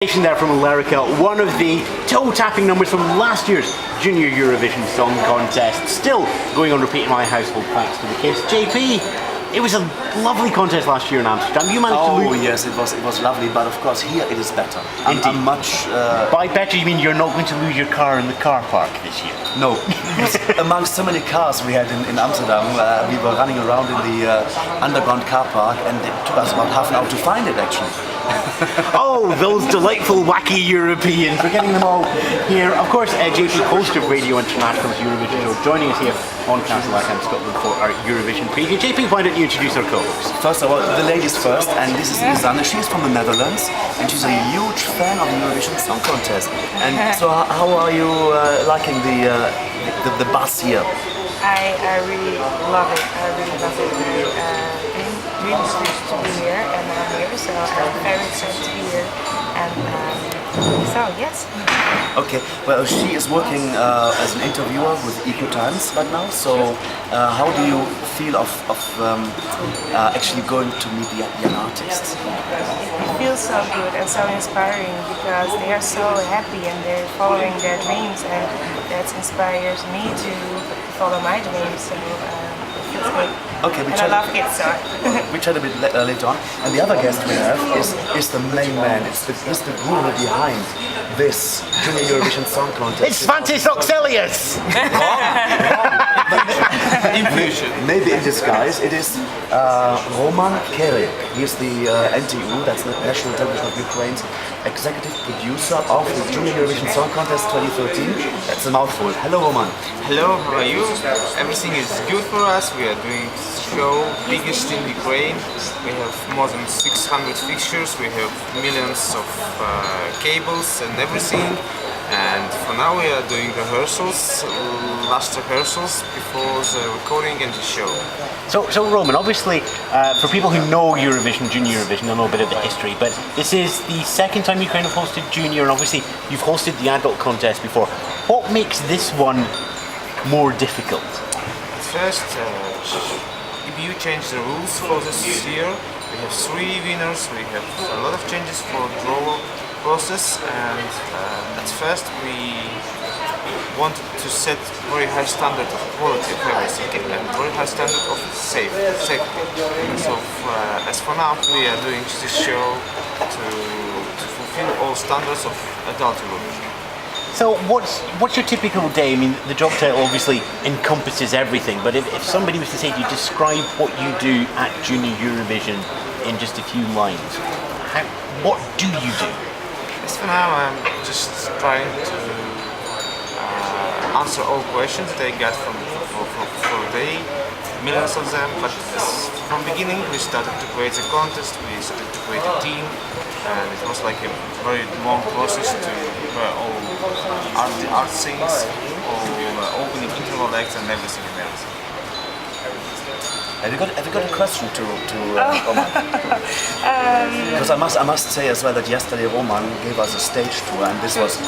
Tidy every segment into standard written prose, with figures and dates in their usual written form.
There from America, one of the toe-tapping numbers from last year's Junior Eurovision Song Contest, still going on repeat in my household thanks to the kids. JP, it was a lovely contest last year in Amsterdam. You managed to lose. Oh yes, it was lovely, but of course here it is better. I'm much. By better you mean you're not going to lose your car in the car park this year? No, amongst so many cars we had in Amsterdam, we were running around in the underground car park, and it took us about half an hour to find it actually. Oh, those delightful, wacky Europeans. We're getting them all here. Of course, JP, host of Radio International's Eurovision Show, joining us here on Castle FM Scotland for our Eurovision preview. JP, why don't you introduce our co-host? First of all, the ladies first, and this is Isanne. She's from the Netherlands, and she's a huge fan of the Eurovision Song Contest. And so, how are you liking the buzz here? I really love it. I really love it. Dreams to be here, and I'm here, so I'm very excited to be here. And so yes. Okay. Well, she is working as an interviewer with Eco Times right now. So, how do you feel of actually going to meet the young artists? It feels so good and so inspiring because they are so happy and they're following their dreams, and that inspires me to follow my dreams. So it feels good. Okay, and I love kids, so. We chat a bit later on. And the other guest we have is the main man. It's the guru behind this Junior Eurovision Song Contest. It's Fantis Oxelius! Maybe in disguise. It is Roman Keryk. He is the NTU, that's the National Television of Ukraine's executive producer of the Junior Eurovision Song Contest 2013. That's a mouthful. Hello, Roman. Hello, how are you? Everything is good for us. We are doing show biggest in Ukraine. We have more than 600 fixtures. We have millions of cables and everything. And for now we are doing rehearsals, last rehearsals before the recording and the show. So Roman, obviously, for people who know Eurovision, Junior Eurovision, they'll know a bit of the history, but this is the second time Ukraine have hosted Junior, and obviously you've hosted the adult contest before. What makes this one more difficult? First, EBU changed the rules for this year. We have 3 winners, we have a lot of changes for draw process, and at first we wanted to set very high standard of quality of everything and very high standard of safety. So as for now we are doing this show to fulfill all standards of adult Eurovision. So what's your typical day? I mean, the job title obviously encompasses everything, but if somebody was to say to you, describe what you do at Junior Eurovision in just a few lines, what do you do? As for now, I'm just trying to answer all questions that I got for the day, millions of them, but from beginning we started to create a contest, we started to create a team, and it was like a very long process to prepare all art things, all opening interval acts and everything and everything. Have you got a question to Roman? Because I must say as well that yesterday Roman gave us a stage tour, and this was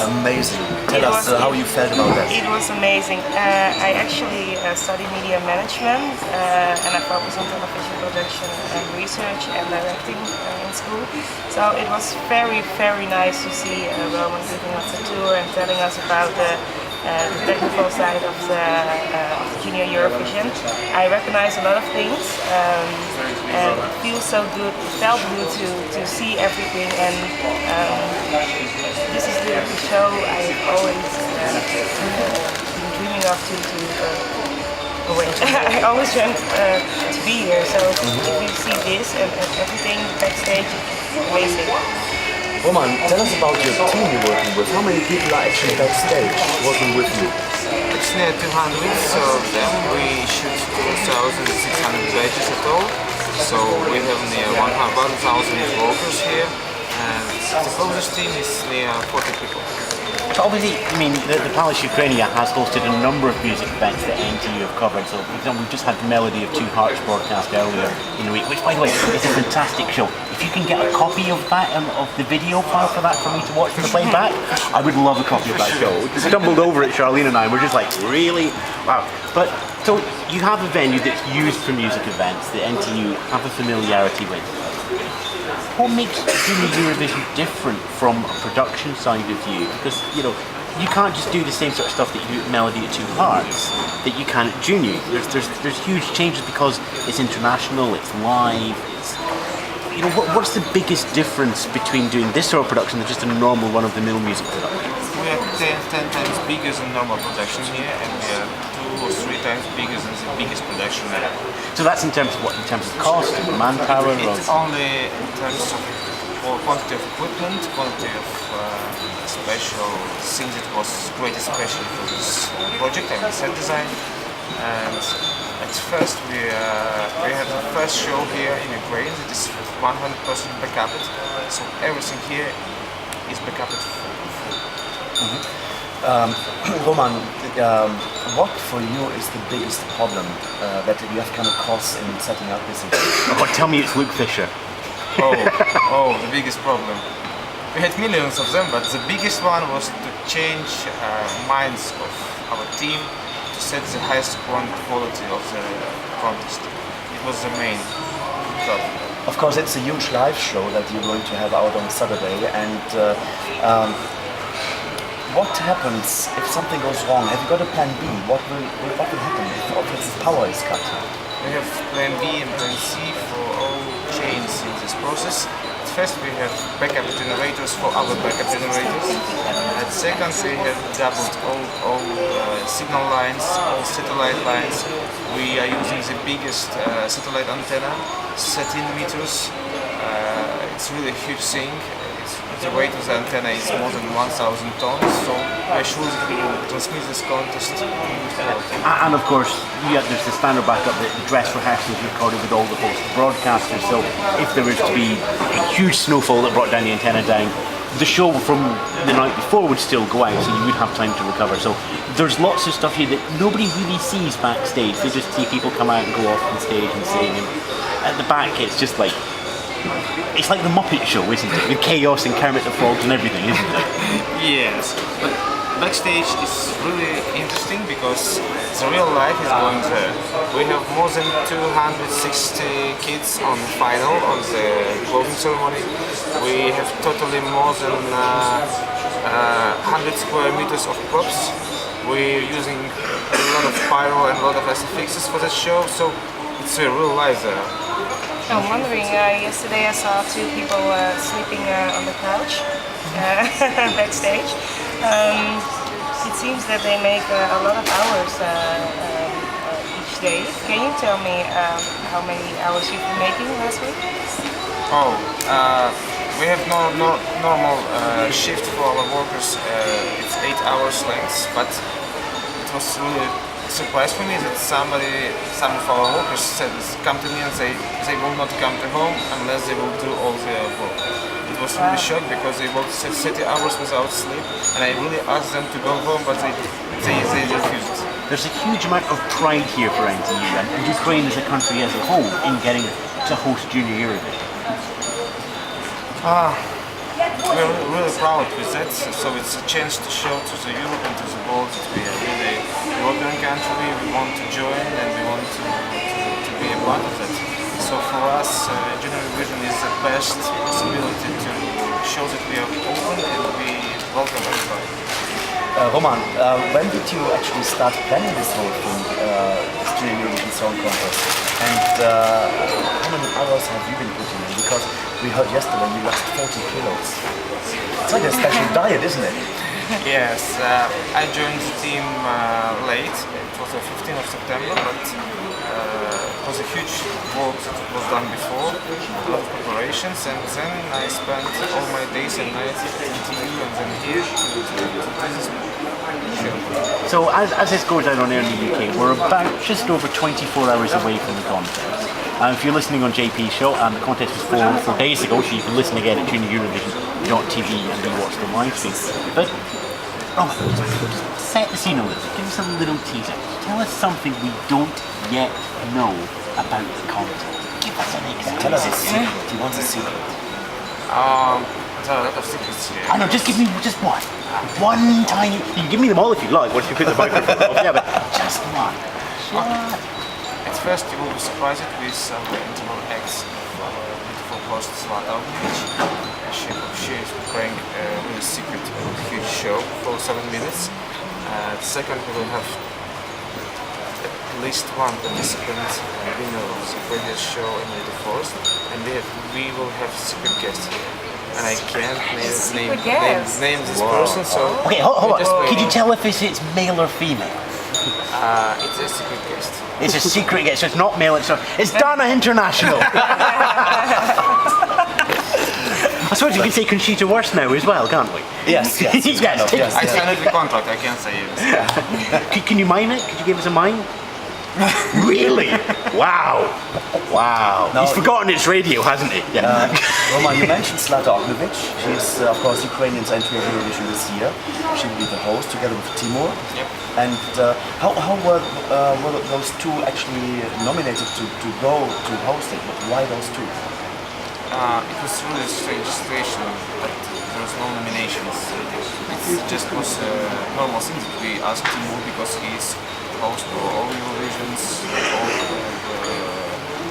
amazing. Tell us how you felt about that. It was amazing. I actually studied media management, and I focus on television production and research and directing in school. So it was very, very nice to see Roman giving us a tour and telling us about the technical side of the Junior Eurovision. I recognize a lot of things, and it feels so good. It felt good to see everything, and this is the show I've always been dreaming of I always dreamt to be here. So if you see this and everything backstage, it's amazing. Roman, tell us about your team you're working with. How many people are actually backstage working with you? It's near 200, so then we shoot 2,600 pages at all. So we have near 1,000 workers here, and the closest team is near 40 people. So obviously, I mean, the Palace Ukrainia has hosted a number of music events that NTU have covered. So, for example, we've just had Melody of Two Hearts broadcast earlier in the week, which, by the way, is a fantastic show. If you can get a copy of that and of the video file for that for me to watch for the playback, I would love a copy of that show. We stumbled over it, Charlene and I, and we're just like, really? Wow. But, so, you have a venue that's used for music events that NTU have a familiarity with. what makes Junior Eurovision different from a production side of view? Because, you know, you can't just do the same sort of stuff that you do at Melody at Two Hearts that you can at Junior. There's huge changes because it's international, it's live, you know, what's the biggest difference between doing this sort of production than just a normal run-of-the-mill music production? We are 10 times bigger than normal production here, and we are 2 or 3 times bigger than the biggest production there. So that's in terms of what? In terms of cost, manpower? It's only in terms of quantity of equipment, quantity of special things that was created especially for this project, and set design. And at first we had the first show here in Ukraine that is 100% backup. So everything here is backup. Roman, what for you is the biggest problem that you have come across in setting up this event? Oh, tell me it's Luke Fisher. The biggest problem. We had millions of them, but the biggest one was to change minds of our team to set the highest quality of the contest. It was the main problem. Of course, it's a huge live show that you're going to have out on Saturday, and what happens if something goes wrong? Have you got a plan B? What will happen if power is cut? We have plan B and plan C for all chains in this process. At first we have backup generators for our backup generators. At second we have doubled all signal lines, all satellite lines. We are using the biggest satellite antenna, 13 meters. It's really a huge thing. The weight of the antenna is more than 1,000 tons, so I sure that we will transmit this contest in good quality. And of course, there's the standard backup that the dress rehearsals recorded with all the host broadcasters, so if there was to be a huge snowfall that brought down the antenna down, the show from the night before would still go out, so you would have time to recover. So there's lots of stuff here that nobody really sees backstage. They just see people come out and go off on stage and sing, and at the back it's just like, it's like the Muppet Show, isn't it? With chaos and Kermit the Frog and everything, isn't it? Yes, but backstage is really interesting because the real life is going there. We have more than 260 kids on final, on the closing ceremony. We have totally more than 100 square meters of props. We're using a lot of pyro and a lot of SFXs for that show, so it's a real life there. I'm wondering, yesterday I saw 2 people sleeping on the couch backstage. It seems that they make a lot of hours each day. Can you tell me how many hours you've been making last week? We have no normal shift for our workers. It's 8 hours length, but it was really surprise for me that some of our workers said, come to me and say they will not come to home unless they will do all their work. It was really shocked because they worked 30 hours without sleep, and I really asked them to go home, but they refused. There's a huge amount of pride here for NTU and Ukraine as a country as a whole in getting to host Junior Eurovision. We're really proud with that, so it's a chance to show to the Europe and to the world that we are really a European country, we want to join and we want to be a part of that. So for us, Junior Eurovision is the best possibility to show that we are open and we welcome everybody. Roman, when did you actually start planning this whole thing, this Junior Eurovision Song Contest? And how many hours have you been putting in? Because we heard yesterday you lost 40 kilos. It's like a special diet, isn't it? Yes, I joined the team late. It was the 15th of September, but it was a huge work that was done before, a lot of preparations, and then I spent all my days and nights at NTU and then here to do this show. So as this goes out on air in the UK, we're about just over 24 hours away from the contest. If you're listening on JP's show, and the contest was 4 days ago, so you can listen again at junioreurovision.tv and rewatch the live stream. But set the scene a little, give us a little teaser. Tell us something we don't yet know about the contest. Give us an example. Tell us a secret. He wants a secret. There are a lot of secrets here. I know, just give me just one. One tiny. You can give me them all if you like, once you put the microphone off. Yeah, but just one. At first you will be surprised with some interval acts of beautiful host Zlata. She is preparing a really secret, huge show for 7 minutes. Second, we will have at least one participant winner of the previous show in the forest, and we will have secret guest here. And I can't name this person, so... Okay, hold just on. Can you waiting. tell if it's male or female? It's a secret guest. It's a secret guest, so it's not male, it's Dana International! I suppose you can say Conchita Wurst now as well, can't we? Yes, yes, it's kind of, yes. I signed the contract, I can't say it. Can you mime it? Could you give us a mime? Really? Wow. Wow. No, He's forgotten it's radio, hasn't he? Yeah. Roman, you mentioned Zlata Ognovic. She's, of course, Ukrainian's entry of Eurovision this year. She will be the host together with Timur. Yep. And how were those two actually nominated to go to host it? Why those two? It was really a strange situation, but there was no nominations. It just was a normal thing that we asked Timur because he's host for all Eurovisions, all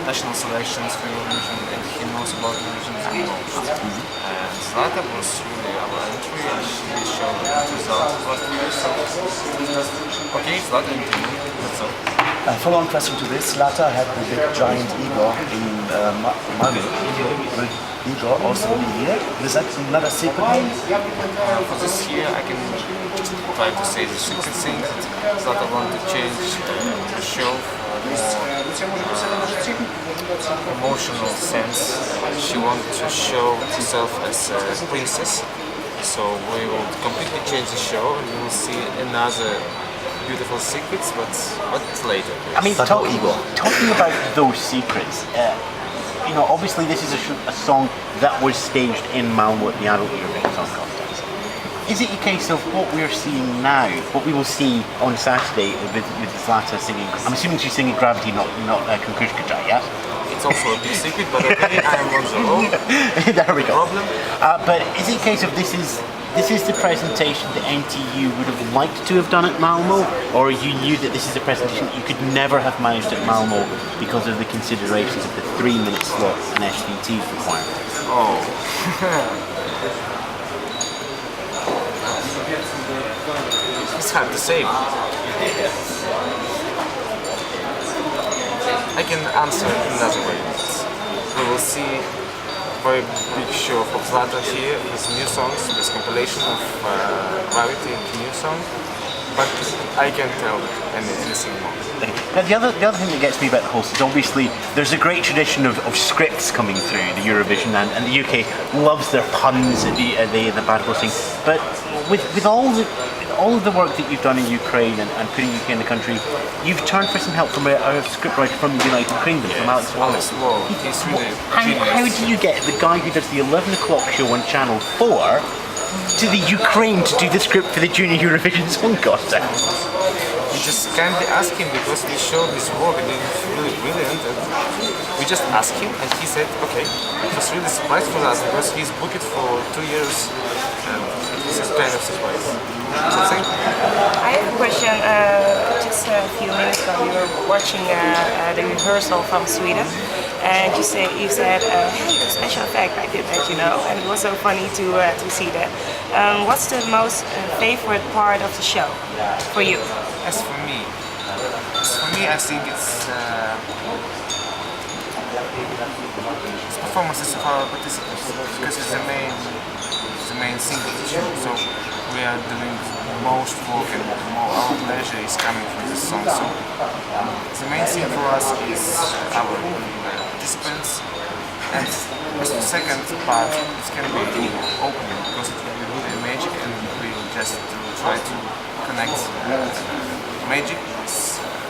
national selections for Eurovision, and he knows about Eurovision the most. And Zlata was really our entry, and she showed the results last year. So, okay, Zlata and Timur, that's all. A follow-on question to this, Zlata had the big giant Igor in Malmö. Will Igor also be here? Is that not a secret? For this year, I can just try to say the secret thing that Zlata wanted to change the show for a more emotional sense. She wanted to show herself as a princess. So we will completely change the show and we will see another beautiful secrets, but later. I mean, But talking about those secrets, you know, obviously this is a song that was staged in Malmö at the Adult Eurovision Song Contest. Is it a case of what we're seeing now, what we will see on Saturday with Zlata singing? I'm assuming she's singing Gravity, not Konkushka Jai, yes? It's also a big secret, but okay, I am on the road. There we go. Problem. But is it a case of this is the presentation that NTU would have liked to have done at Malmö, or you knew that this is a presentation that you could never have managed at Malmö because of the considerations of the 3-minute slot and SVT's requirements? Oh. It's hard to say. I can answer in another way. We will see very big show for Zlata here, his new songs, this compilation of Gravity and new song, but I can't tell anything more. Now, the other thing that gets me about the host is obviously there's a great tradition of scripts coming through the Eurovision, and the UK loves their puns and the bad hosting. But with all of the work that you've done in Ukraine and putting UK in the country, you've turned for some help from a scriptwriter from the United Kingdom, from Alex Wallace. He's really How do you get the guy who does the 11 o'clock show on Channel 4 to the Ukraine to do the script for the Junior Eurovision Song Contest? We just kindly asked him because we showed his work and it was really brilliant, and we just asked him and he said okay. It was really surprised for us because he's booked for 2 years and this is kind of surprise. Something? I have a question. Just a few minutes ago, we were watching the rehearsal from Sweden, and you said, "Hey, the special effect, I did that, you know," and it was so funny to see that. What's the most favorite part of the show for you? As for me, I think it's performances of our participants because it's the main thing of the show. So we are doing most work and our pleasure is coming from this song. So the main thing for us is our participants, and the second part is going to be opening because it will be really magic, and we will just try to connect magic with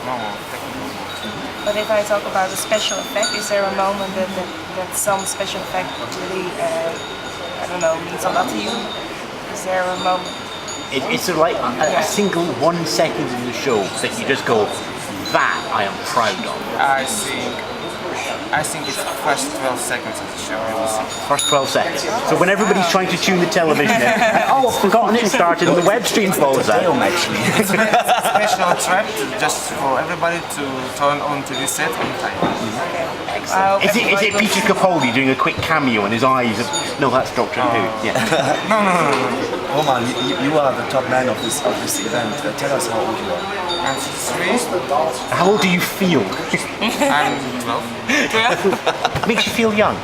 normal technical work. But if I talk about the special effect, is there a moment that some special effect really, I don't know, means a lot to you? Is there a moment? It's like a single 1 second in the show that you just go, that I am proud of. I think I think it's the first 12 seconds of the show. You will see. First 12 seconds. So when everybody's trying to tune the television in, oh, I've forgotten it started, and the web stream falls out. Actually. It's a special trap just for everybody to turn on TV set on time. Is it Peter Capaldi doing a quick cameo and his eyes? No, that's Doctor Who. Yeah. No. Roman, you are the top man of this event. Tell us how old you are. I'm 3. How old do you feel? I'm 12. Makes you feel young.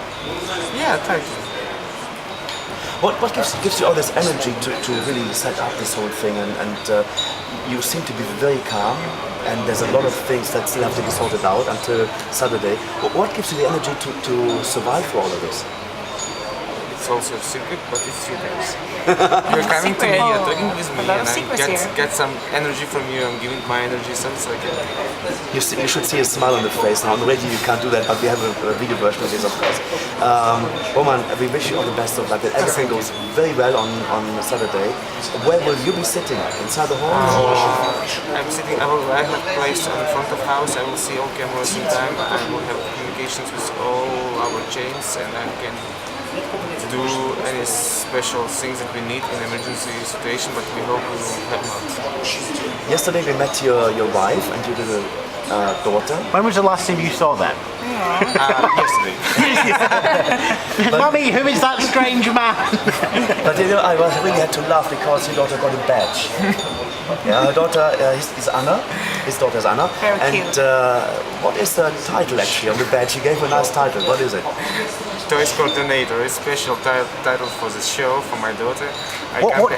Yeah, thank you. What gives you all this energy to really set up this whole thing and you seem to be very calm and there's a lot of things that still have to be sorted out until Saturday. What gives you the energy to survive through all of this? It's also a secret, but it's 2 days. You're coming to me, you're talking with me, and I get some energy from you. I'm giving my energy, so it's like you should see a smile on the face. Now on the radio you can't do that, but we have a video version of this, of course. Roman, we wish you all the best of luck. That everything goes very well on Saturday. Where will you be sitting? Inside the hall? I'm sitting. I have a place in front of house. I will see all cameras in time. I will have communications with all our chains, and I can do any special things that we need in emergency situation, but we hope we will have not. Yesterday we met your wife and your little daughter. When was the last time you saw them? Yesterday. Mummy, who is that strange man? But you know, I really had to laugh because your daughter got a badge. Yeah, her daughter is Anna. His daughter is Anna. Very and cute. What is the title actually on the badge? He gave her a nice title. What is it? Toys coordinator, a special title for the show for my daughter. What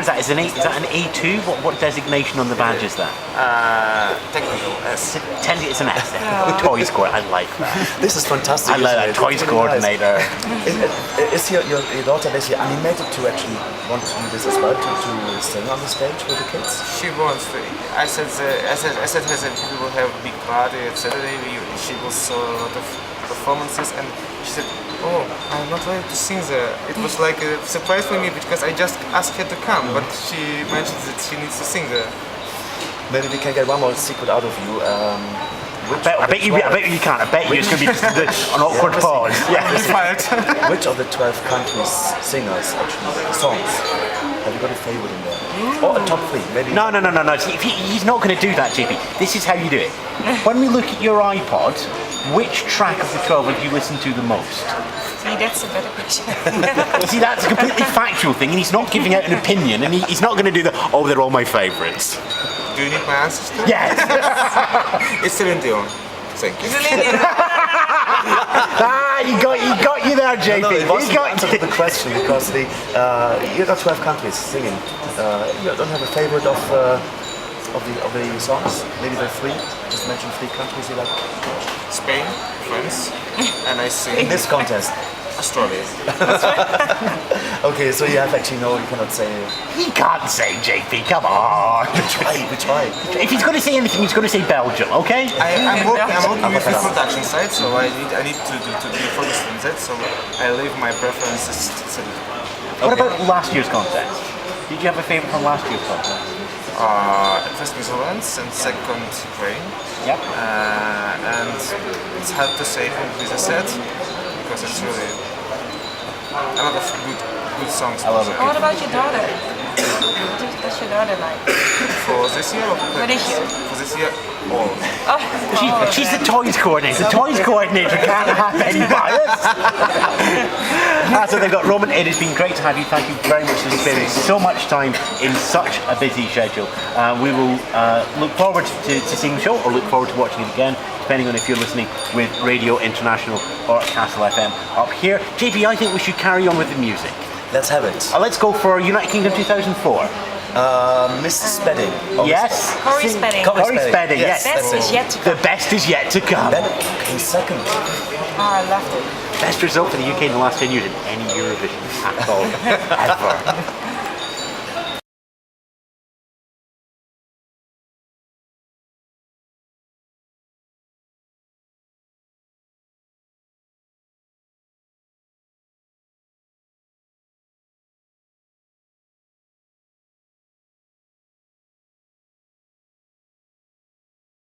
is that? Is that an A2? What designation on the badge is that? Technical S. It's an S. Toys coordinator. I like that. This is fantastic. I like that. Toys coordinator. Is your daughter basically animated to actually want to do this as well, to sing on the stage with the kids? She wants to. I said we will have a big party at Saturday. She will saw a lot of performances, and she said, "Oh, I'm not ready to sing there." It was like a surprise for me because I just asked her to come, but she mentioned that she needs to sing there. Maybe we can get one more secret out of you. I bet you can't. I bet you it's going to be an awkward pause. Yeah, it's fired. Which of the 12 countries singers actually songs? Have you got a favorite in there? Or a top 3, maybe? No. See, he's not going to do that, JP. This is how you do it. When we look at your iPod, which track of the 12 have you listened to the most? See, that's a better question. See, that's a completely factual thing, and he's not giving out an opinion, and he's not going to do the, oh, they're all my favourites. Do you need my answers? Yes! It's Celine Dion. Thank you. He got you there, JP. No, it wasn't He the got answer to the question because you got 12 countries singing. You don't have a favorite of the songs? Maybe the 3? Just mention 3 countries you like. Spain, France, and I sing In this contest. Australia. Okay, so you have actually you cannot say. He can't say JP, come on. We try. If he's going to say anything, he's going to say Belgium, okay? I'm working with the production side, so I need to be focused on that. So I leave my preferences to it. What about last year's contest? Did you have a favourite from last year's contest? First Netherlands and second Ukraine. Yep. And it's hard to say who is a set because it's really a lot of good songs. What about your daughter? What's your daughter like? For this year or For this year? For this year, all. She's the toys coordinator. The toys coordinator can't have any bias. So they've got Roman. It has been great to have you. Thank you very much for spending so much time in such a busy schedule. We will look forward to seeing the show or look forward to watching it again, depending on if you're listening with Radio International or Castle FM up here. JP, I think we should carry on with the music. Let's have it. Let's go for United Kingdom 2004. Miss Spedding. Yes. Corey Spedding. Corey Spedding, yes. Best is yet to come. The best is yet to come. Then in second. I loved it. Best result for the UK in the last 10 years in any Eurovision at all, ever.